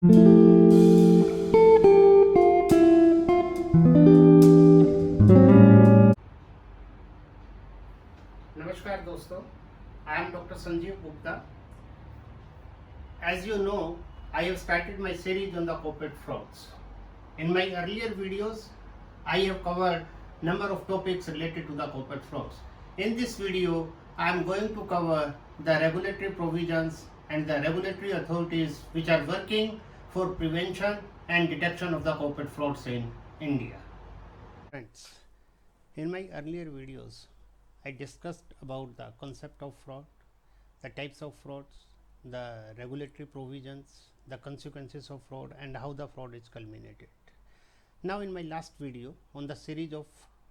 नमस्कार दोस्तों, I am Dr. Sanjeev Gupta. As you know, I have started my series on the corporate frauds. In my earlier videos, I have covered number of topics related to the corporate frauds. In this video, I am going to cover the regulatory provisions and the regulatory authorities which are working for prevention and detection of the corporate frauds in India. Friends, in my earlier videos, I discussed about the concept of fraud, the types of frauds, the regulatory provisions, the consequences of fraud, and how the fraud is culminated. Now, in my last video on the series of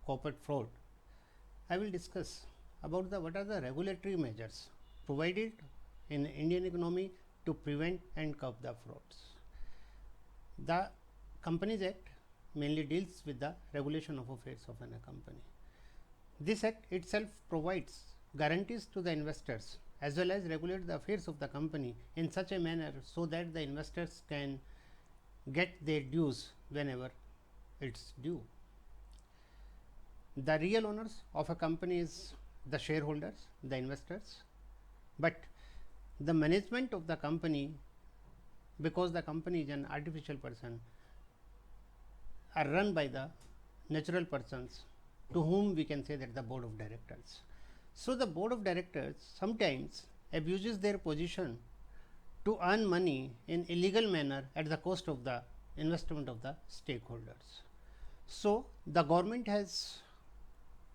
corporate fraud, I will discuss about what are the regulatory measures provided in Indian economy to prevent and curb the frauds. The Companies Act mainly deals with the regulation of affairs of a company. This act itself provides guarantees to the investors as well as regulate the affairs of the company in such a manner so that the investors can get their dues whenever it's due. The real owners of a company is the shareholders, the investors, but the management of the company, because the company is an artificial person, are run by the natural persons to whom we can say that the board of directors. So, the board of directors sometimes abuses their position to earn money in illegal manner at the cost of the investment of the stakeholders. So, the government has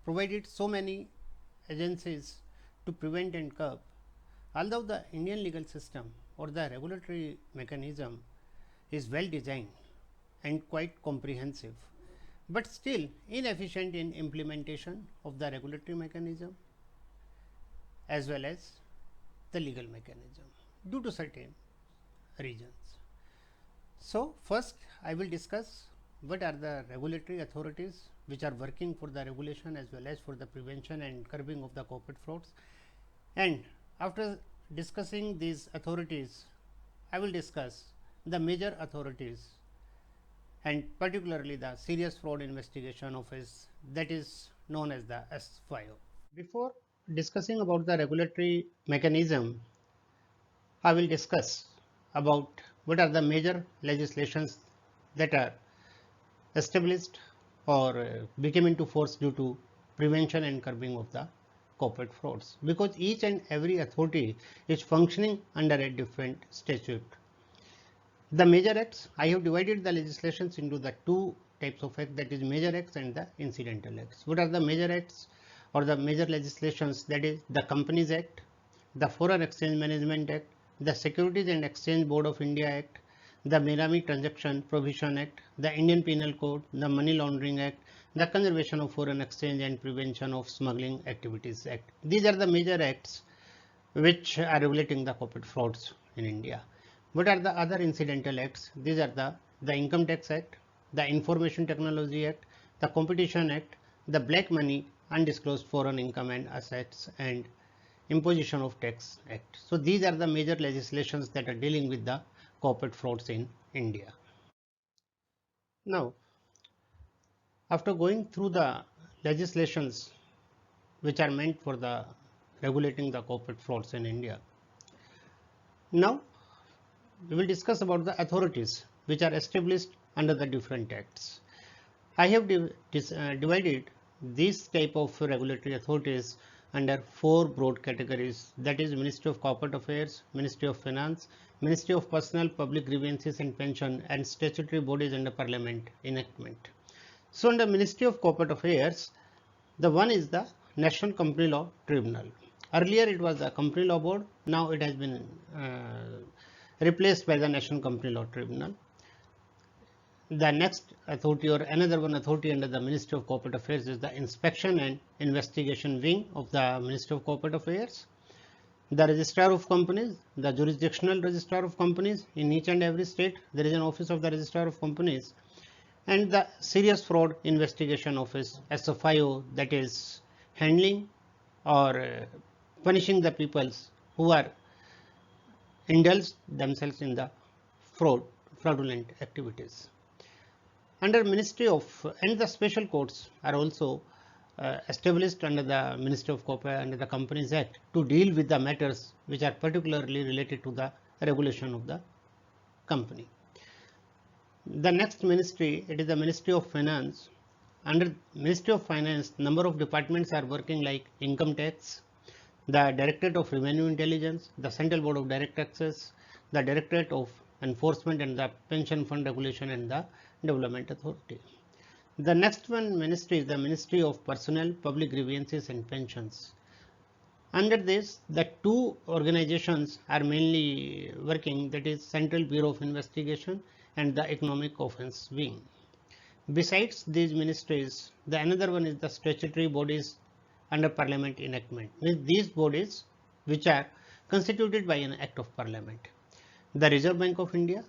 provided so many agencies to prevent and curb. Although the Indian legal system or the regulatory mechanism is well designed and quite comprehensive, but still inefficient in implementation of the regulatory mechanism as well as the legal mechanism due to certain reasons. So, first I will discuss what are the regulatory authorities which are working for the regulation as well as for the prevention and curbing of the corporate frauds, and after discussing these authorities, I will discuss the major authorities and particularly the Serious Fraud Investigation Office, that is known as the SFIO. Before discussing about the regulatory mechanism, I will discuss about what are the major legislations that are established or became into force due to prevention and curbing of the corporate frauds, because each and every authority is functioning under a different statute. The major acts, I have divided the legislations into the two types of acts, that is major acts and the incidental acts. What are the major acts or the major legislations? That is the Companies Act, the Foreign Exchange Management Act, the Securities and Exchange Board of India Act, the Benami Transaction Prohibition Act, the Indian Penal Code, the Money Laundering Act, the Conservation of Foreign Exchange and Prevention of Smuggling Activities Act. These are the major acts which are regulating the corporate frauds in India. What are the other incidental acts? These are the Income Tax Act, the Information Technology Act, the Competition Act, the Black Money, Undisclosed Foreign Income and Assets, and Imposition of Tax Act. So, these are the major legislations that are dealing with the corporate frauds in India. Now, after going through the legislations which are meant for the regulating the corporate frauds in India, now we will discuss about the authorities which are established under the different acts. I have divided these type of regulatory authorities under four broad categories, that is Ministry of Corporate Affairs, Ministry of Finance, Ministry of Personal Public Grievances and Pension, and statutory bodies under Parliament enactment. So, under Ministry of Corporate Affairs, the one is the National Company Law Tribunal. Earlier it was the Company Law Board, now it has been replaced by the National Company Law Tribunal. The next authority or another one authority under the Ministry of Corporate Affairs is the Inspection and Investigation Wing of the Ministry of Corporate Affairs. The Registrar of Companies, the Jurisdictional Registrar of Companies, in each and every state there is an office of the Registrar of Companies, and the Serious Fraud Investigation Office, SFIO, that is handling or punishing the peoples who are indulged themselves in the fraud fraudulent activities. Under Ministry of and the special courts are also established under the Ministry of Corporate under the Companies Act to deal with the matters which are particularly related to the regulation of the company. The next ministry, it is the Ministry of Finance. Under Ministry of Finance, number of departments are working like income tax, the Directorate of Revenue Intelligence, the Central Board of Direct Taxes, the Directorate of Enforcement and the Pension Fund Regulation and the Development Authority. The next one ministry is the Ministry of Personnel, Public Grievances and Pensions. Under this, the two organizations are mainly working, that is Central Bureau of Investigation and the Economic Offence Wing. Besides these ministries, the another one is the statutory bodies under Parliament enactment, means these bodies which are constituted by an Act of Parliament. The Reserve Bank of India,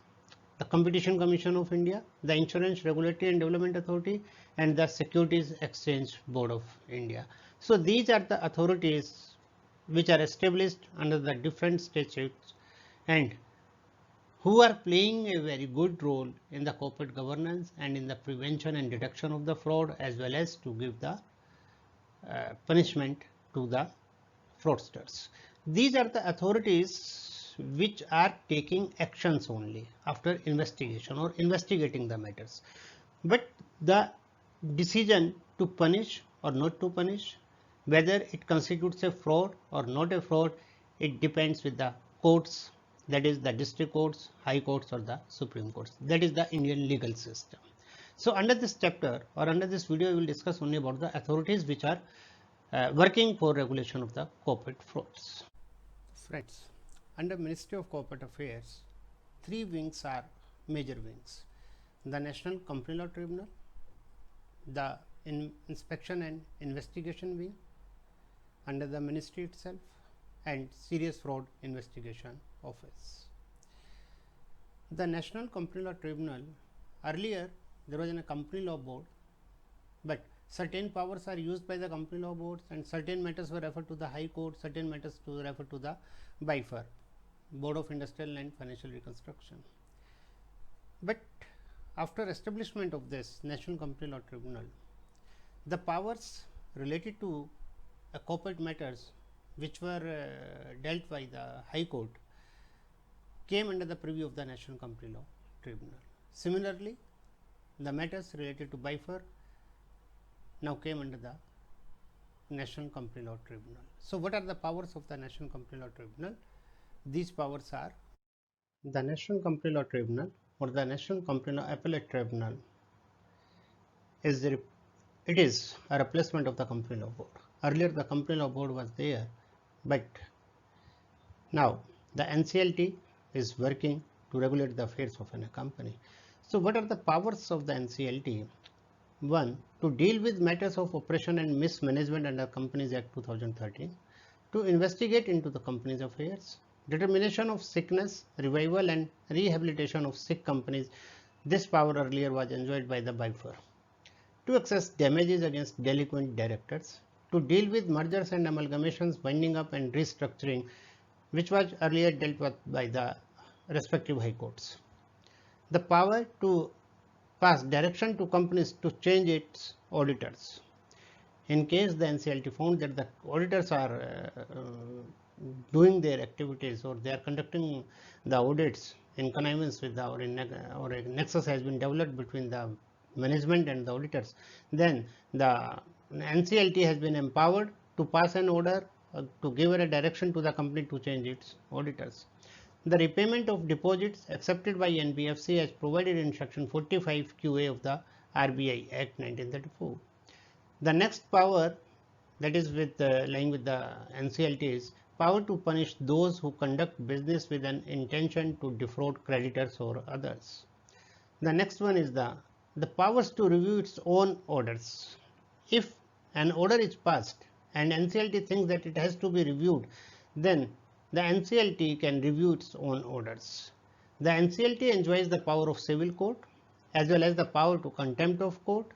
the Competition Commission of India, the Insurance Regulatory and Development Authority and the Securities Exchange Board of India. So these are the authorities which are established under the different statutes and who are playing a very good role in the corporate governance and in the prevention and detection of the fraud, as well as to give the punishment to the fraudsters. These are the authorities which are taking actions only after investigation or investigating the matters. But the decision to punish or not to punish, whether it constitutes a fraud or not a fraud, it depends with the courts, that is the district courts, high courts or the Supreme Courts. That is the Indian legal system. So under this chapter or under this video, we will discuss only about the authorities which are working for regulation of the corporate frauds. Friends, under Ministry of Corporate Affairs, three wings are major wings: the National Company Law Tribunal, the Inspection and Investigation Wing under the ministry itself, and Serious Fraud Investigation Office. The National Company Law Tribunal, earlier there was a company law board, but certain powers are used by the company law boards and certain matters were referred to the High Court, certain matters to refer to the BIFR, Board of Industrial and Financial Reconstruction. But after establishment of this National Company Law Tribunal, the powers related to corporate matters which were dealt by the High Court came under the purview of the National Company Law Tribunal. Similarly, the matters related to BIFR now came under the National Company Law Tribunal. So what are the powers of the National Company Law Tribunal? These powers are: the National Company Law Tribunal or the National Company Law Appellate Tribunal is a replacement of the Company Law Board. Earlier the Company Law Board was there, but now the NCLT is working to regulate the affairs of a company. So what are the powers of the NCLT? 1. To deal with matters of operation and mismanagement under Companies Act 2013. To investigate into the company's affairs. Determination of sickness, revival and rehabilitation of sick companies. This power earlier was enjoyed by the BIFR. To assess damages against delinquent directors. To deal with mergers and amalgamations, winding up and restructuring, which was earlier dealt with by the respective high courts. The power to pass direction to companies to change its auditors. In case the NCLT found that the auditors are doing their activities or they are conducting the audits in connivance with or a nexus has been developed between the management and the auditors, then the NCLT has been empowered to pass an order to give a direction to the company to change its auditors. The repayment of deposits accepted by NBFC as provided in section 45 QA of the RBI Act 1934. The next power that is lying with the NCLT is power to punish those who conduct business with an intention to defraud creditors or others. The next one is the powers to review its own orders. If an order is passed and NCLT thinks that it has to be reviewed, then the NCLT can review its own orders. The NCLT enjoys the power of civil court as well as the power to contempt of court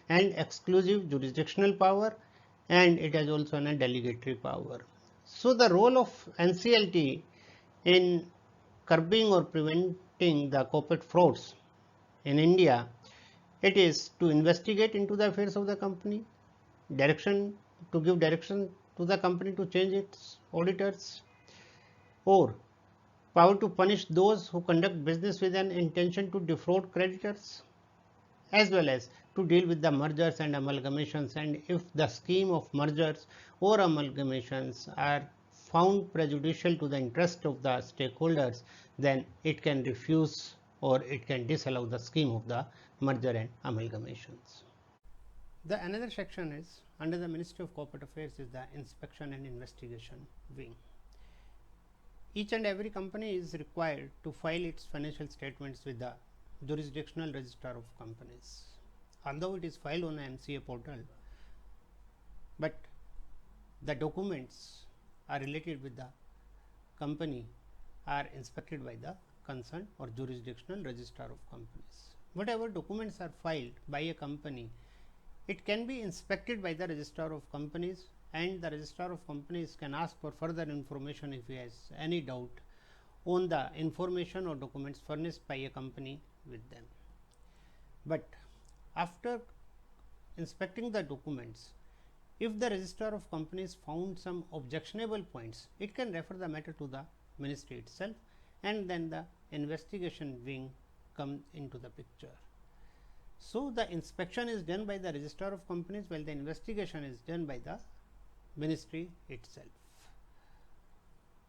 and exclusive jurisdictional power, and it has also a delegatory power. So the role of NCLT in curbing or preventing inspecting the corporate frauds in India, it is to investigate into the affairs of the company, to give direction to the company to change its auditors, or power to punish those who conduct business with an intention to defraud creditors, as well as to deal with the mergers and amalgamations, and if the scheme of mergers or amalgamations are found prejudicial to the interest of the stakeholders, then it can refuse or it can disallow the scheme of the merger and amalgamations. The another section is under the Ministry of Corporate Affairs is the inspection and investigation wing. Each and every company is required to file its financial statements with the jurisdictional registrar of companies. Although it is filed on a MCA portal, but the documents are related with the company are inspected by the concerned or jurisdictional registrar of companies. Whatever documents are filed by a company, it can be inspected by the registrar of companies, and the registrar of companies can ask for further information if he has any doubt on the information or documents furnished by a company with them. But after inspecting the documents, if the registrar of companies found some objectionable points, it can refer the matter to the ministry itself, and then the investigation wing comes into the picture. So, the inspection is done by the registrar of companies, while the investigation is done by the ministry itself.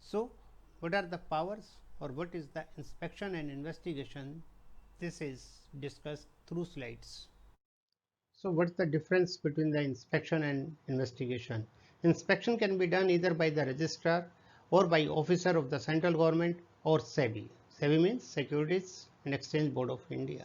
So, what are the powers or what is the inspection and investigation? This is discussed through slides. So, what is the difference between the inspection and investigation? Inspection can be done either by the registrar or by officer of the central government or SEBI. SEBI means Securities and Exchange Board of India.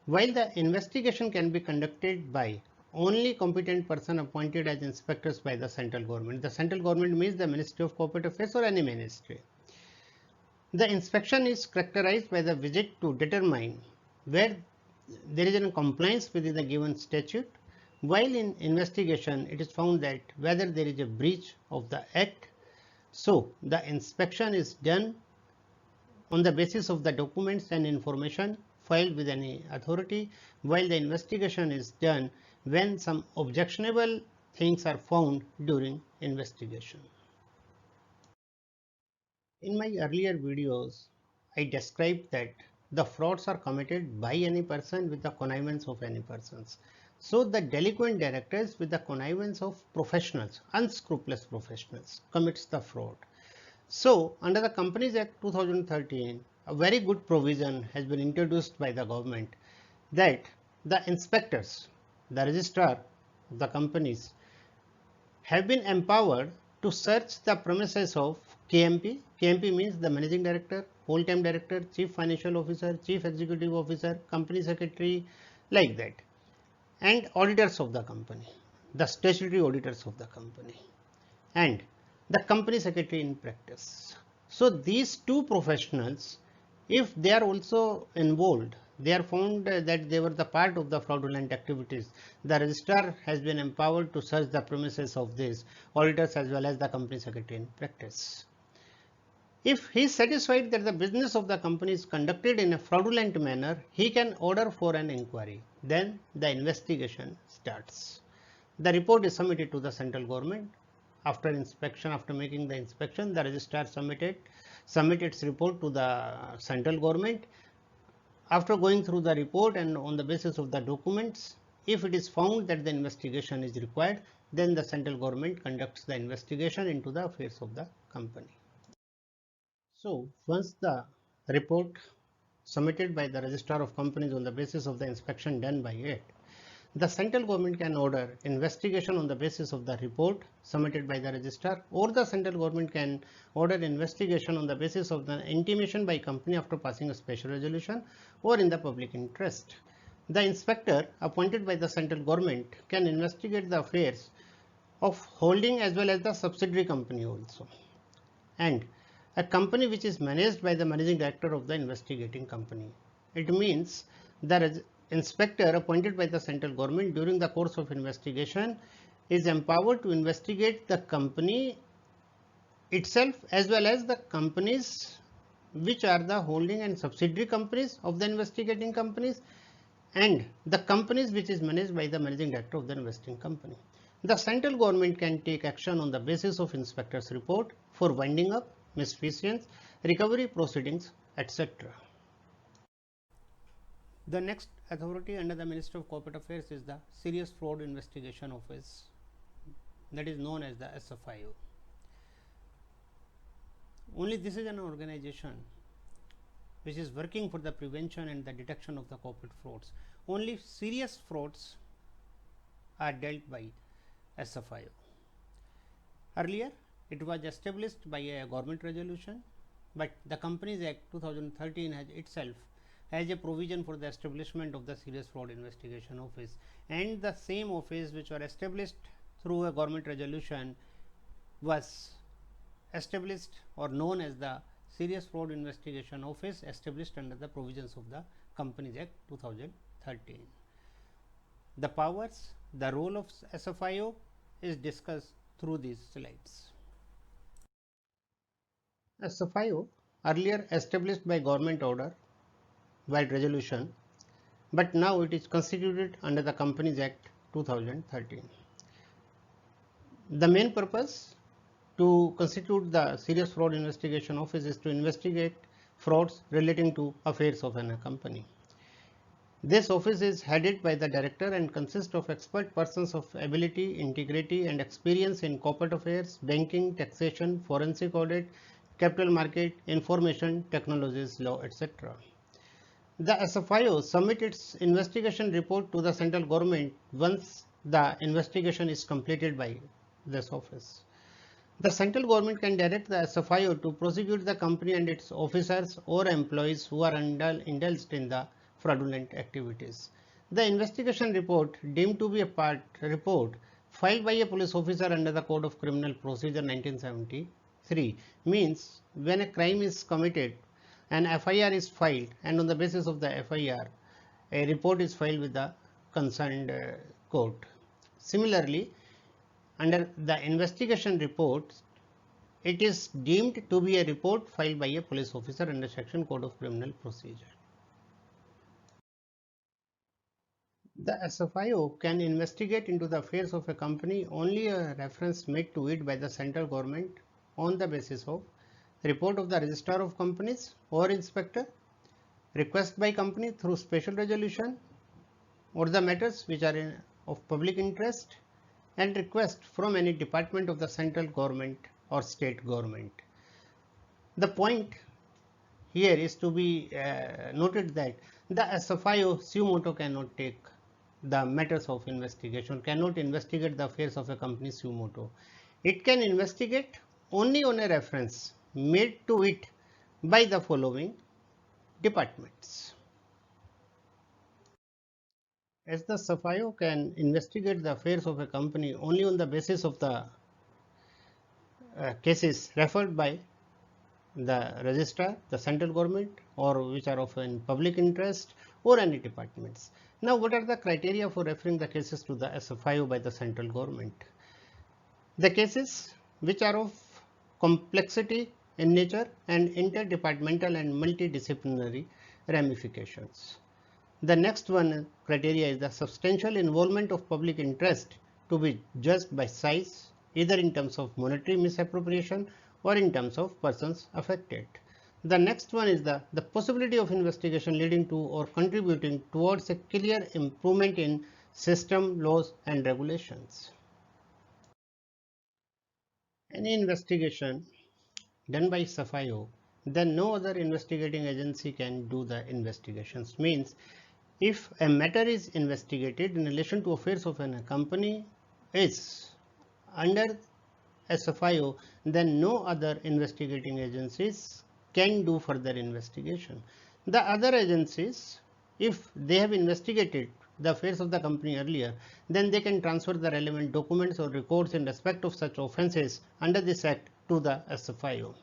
While the investigation can be conducted by only competent person appointed as inspectors by the central government. The central government means the Ministry of Corporate Affairs or any ministry. The inspection is characterized by the visit to determine where there is a compliance within the given statute, while in investigation it is found that whether there is a breach of the act. So, the inspection is done on the basis of the documents and information filed with any authority, while the investigation is done when some objectionable things are found during investigation. In my earlier videos, I described that the frauds are committed by any person with the connivance of any persons. So, the delinquent directors with the connivance of professionals, unscrupulous professionals, commits the fraud. So, under the Companies Act 2013, a very good provision has been introduced by the government that the inspectors, the registrar of the companies have been empowered to search the premises of KMP. KMP means the managing director, whole-time director, chief financial officer, chief executive officer, company secretary, like that, and auditors of the company, the statutory auditors of the company, and the company secretary in practice. So, these two professionals, if they are also involved, they are found that they were the part of the fraudulent activities, the registrar has been empowered to search the premises of these auditors as well as the company secretary in practice. If he is satisfied that the business of the company is conducted in a fraudulent manner, he can order for an inquiry. Then the investigation starts. The report is submitted to the central government. After inspection, after making the inspection, the registrar submit its report to the central government. After going through the report and on the basis of the documents, if it is found that the investigation is required, then the central government conducts the investigation into the affairs of the company. So, once the report submitted by the registrar of companies on the basis of the inspection done by it, the central government can order investigation on the basis of the report submitted by the registrar, or the central government can order investigation on the basis of the intimation by company after passing a special resolution or in the public interest. The inspector appointed by the central government can investigate the affairs of holding as well as the subsidiary company also, and a company which is managed by the managing director of the investigating company. It means the inspector appointed by the central government during the course of investigation is empowered to investigate the company itself as well as the company's which are the holding and subsidiary companies of the investigating companies, and the companies which is managed by the managing director of the investing company. The central government can take action on the basis of inspector's report for winding up, misfeasance, recovery proceedings, etc. The next authority under the Ministry of Corporate Affairs is the Serious Fraud Investigation Office, that is known as the SFIO. Only this is an organization which is working for the prevention and the detection of the corporate frauds. Only serious frauds are dealt by SFIO. Earlier, it was established by a government resolution, but the Companies Act 2013 has itself has a provision for the establishment of the Serious Fraud Investigation Office, and the same office which were established through a government resolution was established or known as the Serious Fraud Investigation Office, established under the provisions of the Companies Act 2013. The powers, the role of SFIO is discussed through these slides. SFIO, earlier established by government order by resolution, but now it is constituted under the Companies Act 2013. The main purpose to constitute the Serious Fraud Investigation Office is to investigate frauds relating to affairs of a company. This office is headed by the director and consists of expert persons of ability, integrity and experience in corporate affairs, banking, taxation, forensic audit, capital market, information technologies, law, etc. The SFIO submits its investigation report to the central government once the investigation is completed by this office. The central government can direct the SFIO to prosecute the company and its officers or employees who are indulged in the fraudulent activities. The investigation report, deemed to be a part report filed by a police officer under the Code of Criminal Procedure 1973, means when a crime is committed, an FIR is filed, and on the basis of the FIR, a report is filed with the concerned court. Similarly, under the investigation report, it is deemed to be a report filed by a police officer under Section Code of Criminal Procedure. The SFIO can investigate into the affairs of a company only a reference made to it by the central government on the basis of report of the Registrar of Companies or Inspector, request by company through special resolution, or the matters which are of public interest, and request from any department of the central government or state government. The point here is to be noted that the SFIO suo motu cannot take the matters of investigation, cannot investigate the affairs of a company suo motu. It can investigate only on a reference made to it by the following departments. As the SFIO can investigate the affairs of a company only on the basis of the cases referred by the registrar, the central government, or which are of in public interest, or any departments. Now, what are the criteria for referring the cases to the SFIO by the central government? The cases which are of complexity in nature and interdepartmental and multidisciplinary ramifications. The next one criteria is the substantial involvement of public interest to be judged by size, either in terms of monetary misappropriation or in terms of persons affected. The next one is the possibility of investigation leading to or contributing towards a clear improvement in system, laws and regulations. Any investigation done by SFIO, then no other investigating agency can do the investigations. Means if a matter is investigated in relation to affairs of a company is under SFIO, then no other investigating agencies can do further investigation. The other agencies, if they have investigated the affairs of the company earlier, then they can transfer the relevant documents or records in respect of such offences under this Act to the SFIO.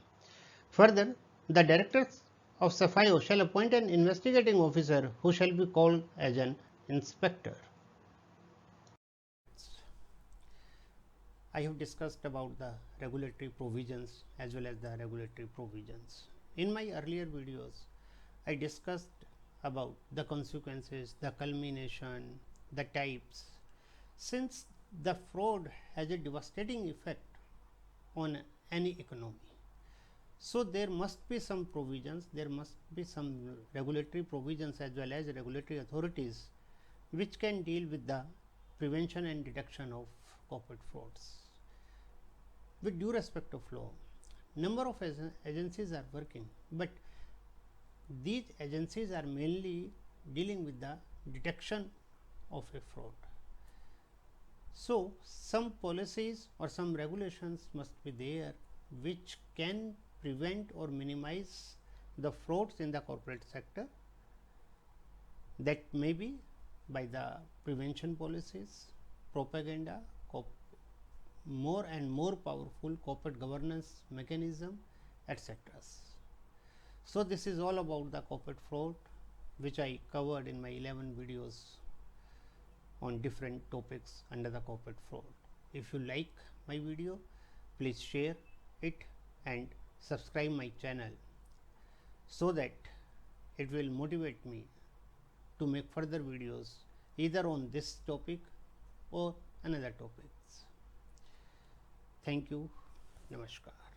Further, the directors of SFIO shall appoint an investigating officer who shall be called as an inspector. I have discussed about the regulatory provisions as well as the regulatory provisions. In my earlier videos, I discussed about the consequences, the culmination, the types. Since the fraud has a devastating effect on any economy, so there must be some provisions, there must be some regulatory provisions as well as regulatory authorities which can deal with the prevention and detection of corporate frauds. With due respect of law, number of agencies are working, but these agencies are mainly dealing with the detection of a fraud. So, some policies or some regulations must be there which can prevent or minimize the frauds in the corporate sector. That may be by the prevention policies, propaganda, more and more powerful corporate governance mechanism, etc. So, this is all about the corporate fraud, which I covered in my 11 videos on different topics under the corporate fraud. If you like my video, please share it and subscribe my channel so that it will motivate me to make further videos either on this topic or another topics. Thank you. Namaskar.